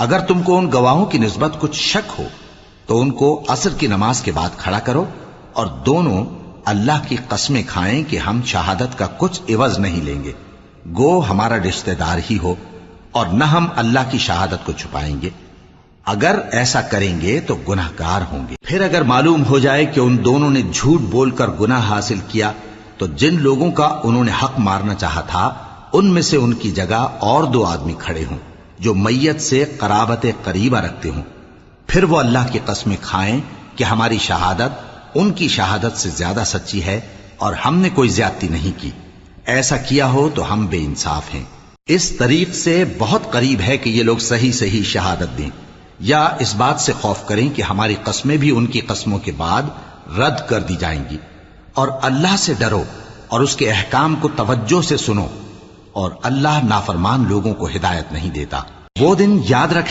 اگر تم کو ان گواہوں کی نسبت کچھ شک ہو تو ان کو عصر کی نماز کے بعد کھڑا کرو اور دونوں اللہ کی قسمیں کھائیں کہ ہم شہادت کا کچھ عوض نہیں لیں گے، گو ہمارا رشتہ دار ہی ہو، اور نہ ہم اللہ کی شہادت کو چھپائیں گے۔ اگر ایسا کریں گے تو گناہ گار ہوں گے۔ پھر اگر معلوم ہو جائے کہ ان دونوں نے جھوٹ بول کر گناہ حاصل کیا تو جن لوگوں کا انہوں نے حق مارنا چاہا تھا ان میں سے ان کی جگہ اور 2 آدمی کھڑے ہوں جو میت سے قرابت قریبہ رکھتے ہوں، پھر وہ اللہ کی قسمیں کھائیں کہ ہماری شہادت ان کی شہادت سے زیادہ سچی ہے اور ہم نے کوئی زیادتی نہیں کی۔ ایسا کیا ہو تو ہم بے انصاف ہیں۔ اس طریق سے بہت قریب ہے کہ یہ لوگ صحیح صحیح شہادت دیں، یا اس بات سے خوف کریں کہ ہماری قسمیں بھی ان کی قسموں کے بعد رد کر دی جائیں گی۔ اور اللہ سے ڈرو اور اس کے احکام کو توجہ سے سنو، اور اللہ نافرمان لوگوں کو ہدایت نہیں دیتا۔ وہ دن یاد رکھیں